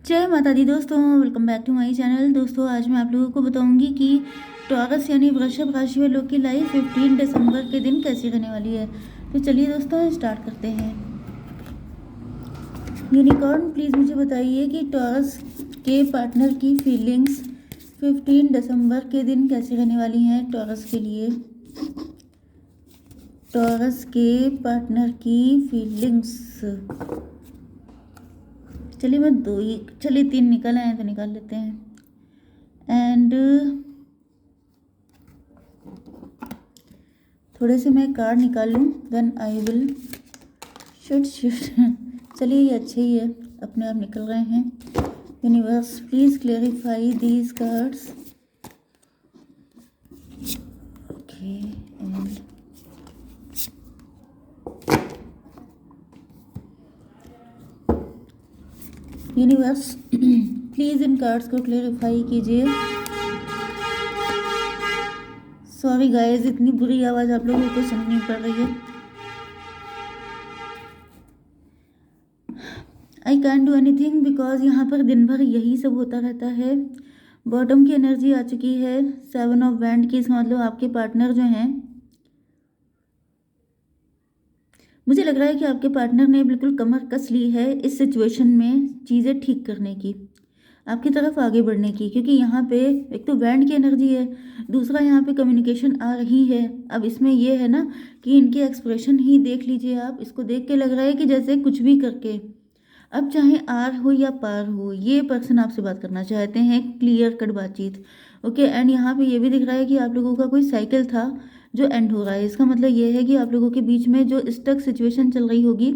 जय माता दी दोस्तों, welcome back to my channel. दोस्तों आज मैं आप लोगों को बताऊंगी कि टॉरस यानी वृषभ राशि वालों की लाइफ 15 दिसंबर के दिन कैसी रहने वाली है। तो चलिए दोस्तों स्टार्ट करते हैं। यूनिकॉर्न प्लीज़ मुझे बताइए कि टॉरस के पार्टनर की फीलिंग्स 15 दिसंबर के दिन कैसी रहने वाली हैं टॉरस के लिए। टॉरस के पार्टनर की फीलिंग्स, चलिए 3 निकल आए तो निकाल लेते हैं। एंड थोड़े से मैं कार्ड निकाल लूँ, देन आई विल शुड चलिए ये अच्छे ही है, अपने आप निकल रहे हैं। Universe please clarify these cards. Okay and universe please in cards को क्लेरिफाई कीजिए। सॉरी गाइस, इतनी बुरी आवाज़ आप लोगों को सुननी पड़ रही है। I can do anything because यहाँ पर दिन भर यही सब होता रहता है। बॉटम की एनर्जी आ चुकी है, 7 ऑफ वैंड की। इसका मतलब आपके पार्टनर जो हैं, मुझे लग रहा है कि आपके पार्टनर ने बिल्कुल कमर कस ली है इस सिचुएशन में चीज़ें ठीक करने की, आपकी तरफ आगे बढ़ने की। क्योंकि यहाँ पे एक तो वैंड की एनर्जी है, दूसरा यहाँ पे कम्युनिकेशन आ रही है। अब इसमें ये है ना कि इनके एक्सप्रेशन ही देख लीजिए आप, इसको देख के लग रहा है कि जैसे कुछ भी करके, अब चाहे आर हो या पार हो, ये पर्सन आपसे बात करना चाहते हैं, क्लियर कट बातचीत। ओके एंड यहाँ पे ये भी दिख रहा है कि आप लोगों का कोई साइकिल था जो एंड हो रहा है। इसका मतलब ये है कि आप लोगों के बीच में जो स्टक सिचुएशन चल रही होगी,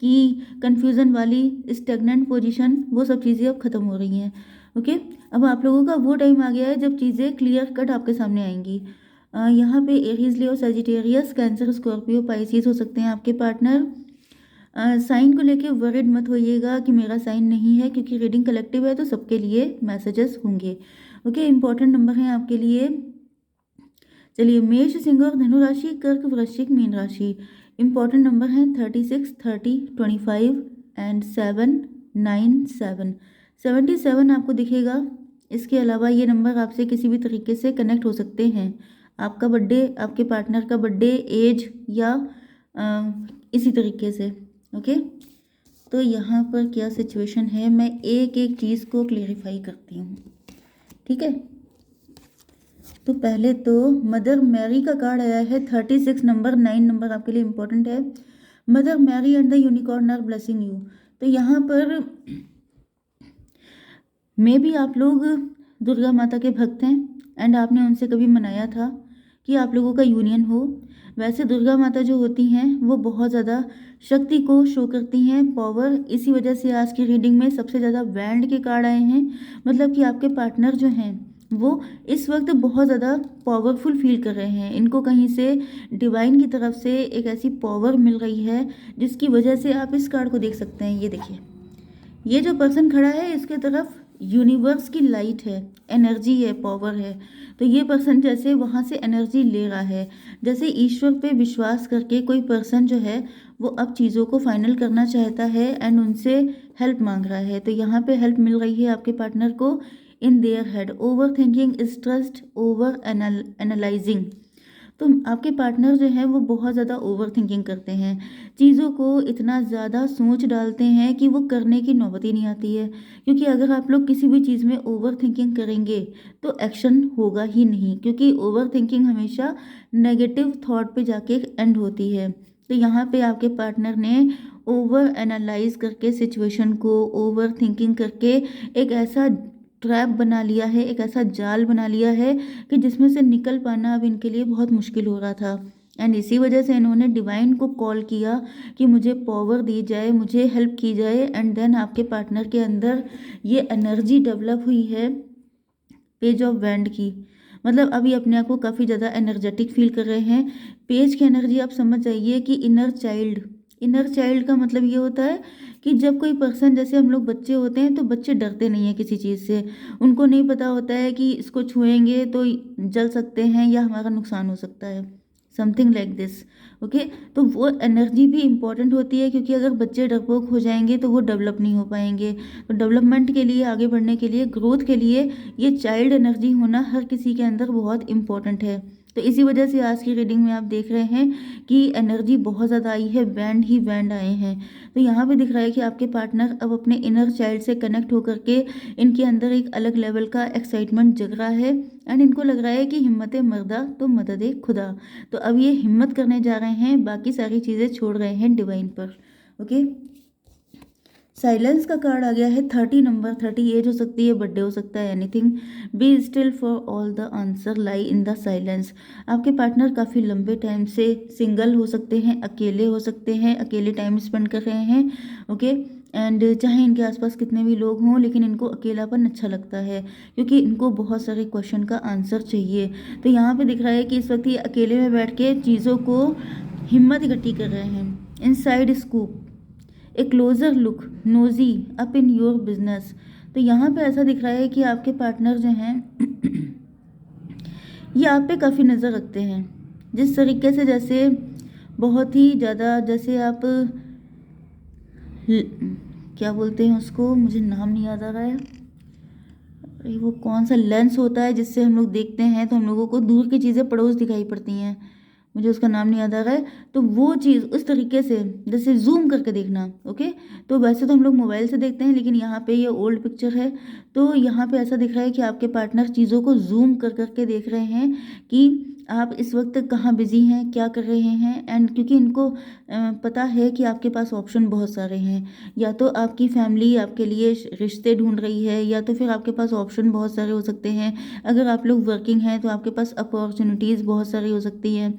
कि कन्फ्यूज़न वाली स्टेगनेंट पोजीशन, वो सब चीज़ें अब ख़त्म हो रही हैं। ओके अब आप लोगों का वो टाइम आ गया है जब चीज़ें क्लियर कट आपके सामने आएंगी। यहाँ पे एरीज, लियो, सजिटेरियस, कैंसर, स्कॉर्पियो, पाइसिस हो सकते हैं आपके पार्टनर। साइन को लेके वरिड मत होइएगा कि मेरा साइन नहीं है, क्योंकि रीडिंग कलेक्टिव है तो सबके लिए मैसेजेस होंगे। ओके इंपॉर्टेंट नंबर हैं आपके लिए। चलिए मेष, सिंह और धनु राशि, कर्क, वृश्चिक, मीन राशि। इंपॉर्टेंट नंबर हैं 36, 30, 25 एंड 7, 9, 7। 77 आपको दिखेगा। इसके अलावा ये नंबर आपसे किसी भी तरीके से कनेक्ट हो सकते हैं। आपका बर्थडे, आपके पार्टनर का बर्थडे, एज या इसी तरीके से। ओके तो यहाँ पर क्या सिचुएशन है, मैं एक एक चीज़ को क्लेरिफाई करती हूँ, ठीक है। तो पहले तो मदर मैरी का कार्ड आया है, 36 नंबर, 9 नंबर आपके लिए इम्पोर्टेंट है। Mother Mary and the unicorn are blessing you. तो यहाँ पर मे भी आप लोग दुर्गा माता के भक्त हैं एंड आपने उनसे कभी मनाया था कि आप लोगों का यूनियन हो। वैसे दुर्गा माता जो होती हैं वो बहुत ज़्यादा शक्ति को शो करती हैं, पावर। इसी वजह से आज की रीडिंग में सबसे ज़्यादा वैंड के कार्ड आए हैं। मतलब कि आपके पार्टनर जो हैं वो इस वक्त बहुत ज़्यादा पावरफुल फील कर रहे हैं। इनको कहीं से डिवाइन की तरफ से एक ऐसी पावर मिल रही है जिसकी वजह से आप इस कार्ड को देख सकते हैं। ये देखिए, ये जो पर्सन खड़ा है इसके तरफ यूनिवर्स की लाइट है, एनर्जी है, पावर है। तो ये पर्सन जैसे वहाँ से एनर्जी ले रहा है, जैसे ईश्वर पे विश्वास करके कोई पर्सन जो है वो अब चीज़ों को फाइनल करना चाहता है एंड उनसे हेल्प मांग रहा है। तो यहाँ पे हेल्प मिल रही है आपके पार्टनर को in their head. Over thinking is trust over analysing. तो आपके पार्टनर जो है वो बहुत ज़्यादा ओवर थिंकिंग करते हैं, चीज़ों को इतना ज़्यादा सोच डालते हैं कि वो करने की नौबत ही नहीं आती है। क्योंकि अगर आप लोग किसी भी चीज़ में ओवर थिंकिंग करेंगे तो एक्शन होगा ही नहीं, क्योंकि ओवर थिंकिंग हमेशा नेगेटिव थॉट पे जाके एंड होती है। तो यहाँ पे आपके पार्टनर ने ओवर एनालाइज करके सिचुएशन को, ओवर थिंकिंग करके एक ऐसा ट्रैप बना लिया है, एक ऐसा जाल बना लिया है कि जिसमें से निकल पाना अब इनके लिए बहुत मुश्किल हो रहा था। एंड इसी वजह से इन्होंने डिवाइन को कॉल किया कि मुझे पावर दी जाए, मुझे हेल्प की जाए। एंड देन आपके पार्टनर के अंदर ये एनर्जी डेवलप हुई है पेज ऑफ वैंड की। मतलब अभी अपने आप को काफ़ी ज़्यादा एनर्जेटिक फील कर रहे हैं। पेज की एनर्जी आप समझ जाइए कि इनर चाइल्ड। इनर चाइल्ड का मतलब ये होता है कि जब कोई पर्सन, जैसे हम लोग बच्चे होते हैं तो बच्चे डरते नहीं हैं किसी चीज़ से। उनको नहीं पता होता है कि इसको छुएंगे तो जल सकते हैं या हमारा नुकसान हो सकता है। Something like this. ओके, तो वो एनर्जी भी इम्पॉर्टेंट होती है, क्योंकि अगर बच्चे डरपोक हो जाएंगे तो वो डेवलप नहीं हो पाएंगे। तो डेवलपमेंट के लिए, आगे बढ़ने के लिए, ग्रोथ के लिए ये चाइल्ड एनर्जी होना हर किसी के अंदर बहुत इम्पॉर्टेंट है। तो इसी वजह से आज की रीडिंग में आप देख रहे हैं कि एनर्जी बहुत ज़्यादा आई है, बैंड ही बैंड आए हैं। तो यहाँ पे दिख रहा है कि आपके पार्टनर अब अपने इनर चाइल्ड से कनेक्ट होकर के इनके अंदर एक अलग लेवल का एक्साइटमेंट जग रहा है, एंड इनको लग रहा है कि हिम्मत मर्दा तो मदद खुदा। तो अब ये हिम्मत करने जा रहे हैं, बाकी सारी चीज़ें छोड़ रहे हैं डिवाइन पर। ओके, साइलेंस का कार्ड आ गया है 30 नंबर। 30 एज हो सकती है, बर्थडे हो सकता है, anything. Be still for all the answer lie in the silence. आपके पार्टनर काफ़ी लंबे टाइम से सिंगल हो सकते हैं, अकेले हो सकते हैं, अकेले टाइम स्पेंड कर रहे हैं। ओके, एंड चाहे इनके आसपास कितने भी लोग हों, लेकिन इनको अकेलापन अच्छा लगता है, क्योंकि इनको बहुत सारे क्वेश्चन का आंसर चाहिए। तो यहाँ पे दिख रहा है कि इस वक्त ये अकेले में बैठ के चीज़ों को हिम्मत इकट्ठी कर रहे हैं। Inside scoop, A closure look, nosy up in your business. तो यहाँ पे ऐसा दिख रहा है कि आपके पार्टनर जो हैं ये आप पे काफ़ी नज़र रखते हैं, जिस तरीके से, जैसे बहुत ही ज़्यादा, जैसे आप क्या बोलते हैं उसको, मुझे नाम नहीं याद आ रहा है। अरे वो कौन सा लेंस होता है जिससे हम लोग देखते हैं तो हम लोगों को दूर की चीज़ें पड़ोस दिखाई पड़ती हैं, मुझे उसका नाम नहीं याद आ रहा है। तो वो चीज़ उस तरीके से, जैसे जूम करके देखना। ओके, तो वैसे तो हम लोग मोबाइल से देखते हैं, लेकिन यहाँ पे ये ओल्ड पिक्चर है, तो यहाँ पे ऐसा दिख रहा है कि आपके पार्टनर चीज़ों को जूम कर करके देख रहे हैं कि आप इस वक्त कहाँ बिजी हैं, क्या कर रहे हैं। एंड क्योंकि इनको पता है कि आपके पास ऑप्शन बहुत सारे हैं, या तो आपकी फैमिली आपके लिए रिश्ते ढूंढ रही है, या तो फिर आपके पास ऑप्शन बहुत सारे हो सकते हैं। अगर आप लोग वर्किंग हैं तो आपके पास अपॉर्चुनिटीज़ बहुत सारी हो सकती हैं।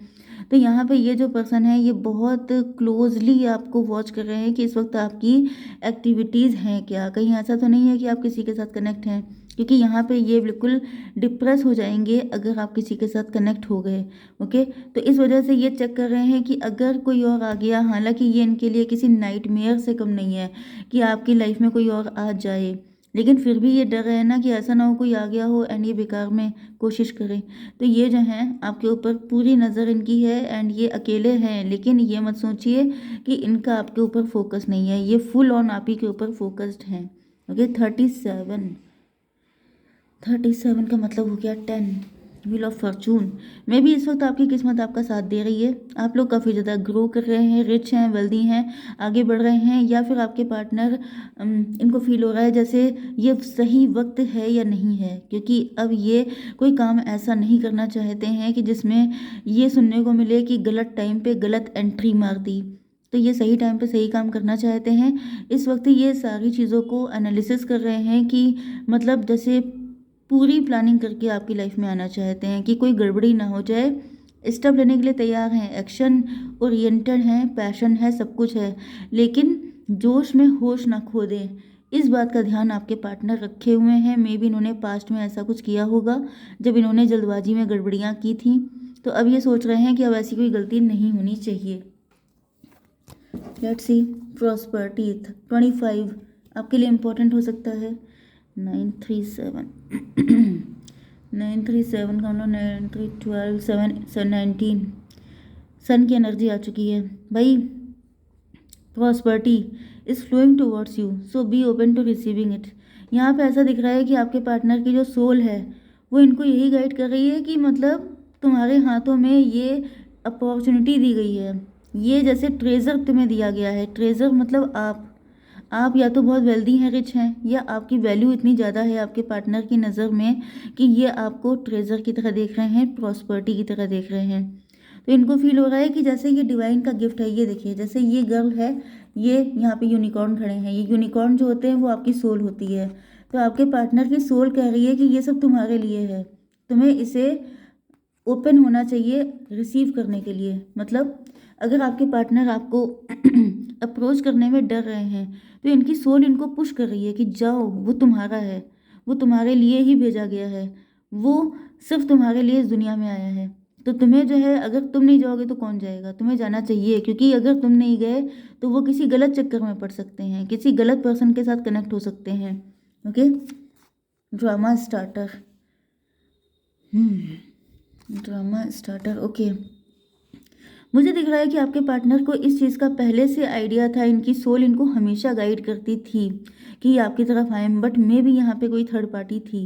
तो यहाँ पे ये जो पर्सन है, ये बहुत क्लोजली आपको वॉच कर रहे हैं कि इस वक्त आपकी एक्टिविटीज़ हैं क्या। कहीं ऐसा तो नहीं है कि आप किसी के साथ कनेक्ट हैं, क्योंकि यहाँ पे ये बिल्कुल डिप्रेस हो जाएंगे अगर आप किसी के साथ कनेक्ट हो गए। ओके, तो इस वजह से ये चेक कर रहे हैं कि अगर कोई और आ गया, हालांकि ये इनके लिए किसी नाइटमेयर से कम नहीं है कि आपकी लाइफ में कोई और आ जाए, लेकिन फिर भी ये डर है ना कि ऐसा ना हो कोई आ गया हो एंड ये बेकार में कोशिश करें। तो ये जो हैं आपके ऊपर पूरी नज़र इनकी है, एंड ये अकेले हैं, लेकिन ये मत सोचिए कि इनका आपके ऊपर फोकस नहीं है, ये फुल ऑन आप ही के ऊपर फोकस्ड हैं। ओके, 37 का मतलब हो गया 10, व्हील ऑफ फॉर्चून में भी इस वक्त आपकी किस्मत आपका साथ दे रही है। आप लोग काफ़ी ज़्यादा ग्रो कर रहे हैं, रिच हैं, वेल्दी हैं, आगे बढ़ रहे हैं, या फिर आपके पार्टनर इनको फील हो रहा है जैसे ये सही वक्त है या नहीं है, क्योंकि अब ये कोई काम ऐसा नहीं करना चाहते हैं कि जिसमें ये सुनने को मिले कि गलत टाइम पे गलत एंट्री मार दी। तो ये सही टाइम पे सही काम करना चाहते हैं। इस वक्त ये सारी चीज़ों को एनालिसिस कर रहे हैं कि मतलब जैसे पूरी प्लानिंग करके आपकी लाइफ में आना चाहते हैं कि कोई गड़बड़ी ना हो जाए। स्टेप लेने के लिए तैयार हैं, एक्शन ओरिएंटेड हैं, पैशन है, सब कुछ है, लेकिन जोश में होश ना खो दें, इस बात का ध्यान आपके पार्टनर रखे हुए हैं। मे बी इन्होंने पास्ट में ऐसा कुछ किया होगा जब इन्होंने जल्दबाजी में गड़बड़ियाँ की थी, तो अब ये सोच रहे हैं कि अब ऐसी कोई गलती नहीं होनी चाहिए। लेट्स सी, प्रॉस्पर्टी 25 आपके लिए इम्पोर्टेंट हो सकता है। 937 937 का मतलब 9 3 12 7 19, सन की एनर्जी आ चुकी है भाई। Prosperity is flowing towards you, so be open to receiving it. यहाँ पे ऐसा दिख रहा है कि आपके पार्टनर की जो सोल है वो इनको यही गाइड कर रही है कि मतलब तुम्हारे हाथों में ये अपॉर्चुनिटी दी गई है, ये जैसे ट्रेजर तुम्हें दिया गया है। ट्रेजर मतलब आप या तो बहुत वेल्दी हैं, रिच हैं, या आपकी वैल्यू इतनी ज़्यादा है आपके पार्टनर की नज़र में कि ये आपको ट्रेजर की तरह देख रहे हैं, प्रॉस्पर्टी की तरह देख रहे हैं। तो इनको फील हो रहा है कि जैसे ये डिवाइन का गिफ्ट है। ये देखिए, जैसे ये गर्ल है, ये यहाँ पे यूनिकॉर्न खड़े हैं, ये यूनिकॉर्न जो होते हैं वो आपकी सोल होती है। तो आपके पार्टनर की सोल कह रही है कि ये सब तुम्हारे लिए है, तुम्हें इसे ओपन होना चाहिए रिसीव करने के लिए। मतलब अगर आपके पार्टनर आपको अप्रोच करने में डर रहे हैं, तो इनकी सोल इनको पुश कर रही है कि जाओ, वो तुम्हारा है, वो तुम्हारे लिए ही भेजा गया है, वो सिर्फ तुम्हारे लिए इस दुनिया में आया है। तो तुम्हें जो है, अगर तुम नहीं जाओगे तो कौन जाएगा, तुम्हें जाना चाहिए, क्योंकि अगर तुम नहीं गए तो वो किसी गलत चक्कर में पड़ सकते हैं, किसी गलत पर्सन के साथ कनेक्ट हो सकते हैं। Okay, drama starter, drama starter. Okay, मुझे दिख रहा है कि आपके पार्टनर को इस चीज़ का पहले से आइडिया था, इनकी सोल इनको हमेशा गाइड करती थी कि ये आपकी तरफ आए, बट मे भी यहाँ पे कोई थर्ड पार्टी थी,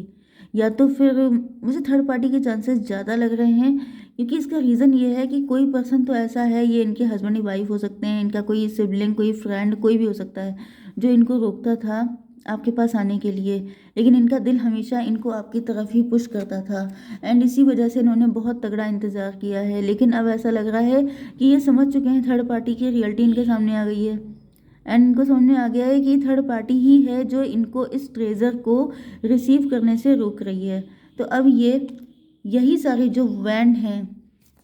या तो फिर मुझे थर्ड पार्टी के चांसेस ज़्यादा लग रहे हैं, क्योंकि इसका रीज़न ये है कि कोई पर्सन तो ऐसा है, ये इनके हस्बैंड या वाइफ हो सकते हैं, इनका कोई सिबलिंग, कोई फ्रेंड, कोई भी हो सकता है, जो इनको रोकता था आपके पास आने के लिए, लेकिन इनका दिल हमेशा इनको आपकी तरफ ही पुश करता था, एंड इसी वजह से इन्होंने बहुत तगड़ा इंतज़ार किया है। लेकिन अब ऐसा लग रहा है कि ये समझ चुके हैं, थर्ड पार्टी की रियलिटी इनके सामने आ गई है, एंड इनको समझ में आ गया है कि थर्ड पार्टी ही है जो इनको इस ट्रेजर को रिसीव करने से रोक रही है। तो अब ये यही सारे जो वैंड हैं,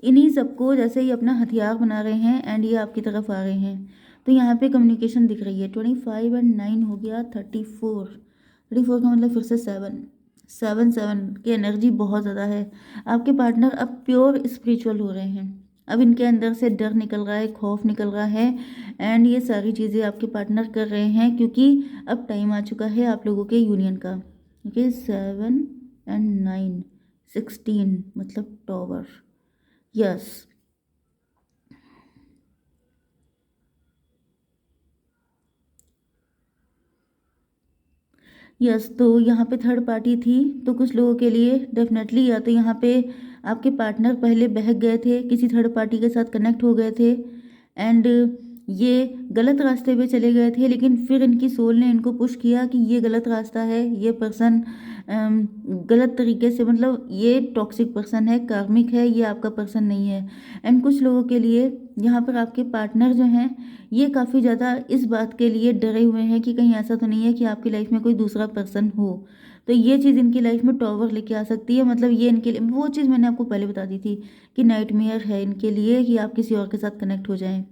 इन्हीं सबको जैसे ही अपना हथियार बना रहे हैं, एंड ये आपकी तरफ आ रहे हैं। तो यहाँ पे कम्युनिकेशन दिख रही है, 25 एंड 9 हो गया 34 का मतलब फिर से 7 की एनर्जी बहुत ज़्यादा है। आपके पार्टनर अब प्योर स्पिरिचुअल हो रहे हैं, अब इनके अंदर से डर निकल रहा है, खौफ निकल रहा है, एंड ये सारी चीज़ें आपके पार्टनर कर रहे हैं, क्योंकि अब टाइम आ चुका है आप लोगों के यूनियन का। ओके, 7 एंड 9, 16 मतलब टॉवर। यस, यस, तो यहाँ पे थर्ड पार्टी थी, तो कुछ लोगों के लिए डेफिनेटली या तो यहाँ पे आपके पार्टनर पहले बहक गए थे, किसी थर्ड पार्टी के साथ कनेक्ट हो गए थे, एंड ये गलत रास्ते पे चले गए थे, लेकिन फिर इनकी सोल ने इनको पुश किया कि ये गलत रास्ता है, ये पर्सन गलत तरीके से, मतलब ये टॉक्सिक पर्सन है, कार्मिक है, ये आपका पर्सन नहीं है। एंड कुछ लोगों के लिए यहाँ पर आपके पार्टनर जो हैं, ये काफ़ी ज़्यादा इस बात के लिए डरे हुए हैं कि कहीं ऐसा तो नहीं है कि आपकी लाइफ में कोई दूसरा पर्सन हो, तो ये चीज़ इनकी लाइफ में टॉवर लेके आ सकती है। मतलब ये इनके लिए वो चीज़ मैंने आपको पहले बता दी थी कि नाइटमेयर है इनके लिए कि आप किसी और के साथ कनेक्ट हो जाएं।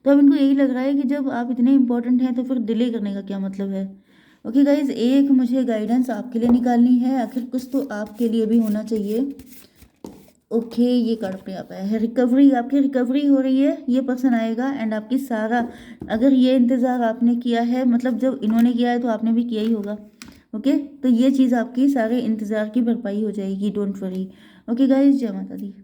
तो अब इनको यही लग रहा है कि जब आप इतने इंपॉर्टेंट हैं तो फिर डिले करने का क्या मतलब है। ओके गाइज, एक मुझे गाइडेंस आपके लिए निकालनी है, आखिर कुछ तो आपके लिए भी होना चाहिए। ओके, ये कार्ड पे आता है रिकवरी, आपकी रिकवरी हो रही है, ये पर्सन आएगा, एंड आपकी सारा, अगर ये इंतज़ार आपने किया है, मतलब जब इन्होंने किया है तो आपने भी किया ही होगा। ओके, तो ये चीज़ आपकी सारे इंतज़ार की भरपाई हो जाएगी, डोंट वरी। ओके गाइज, जय माता दी।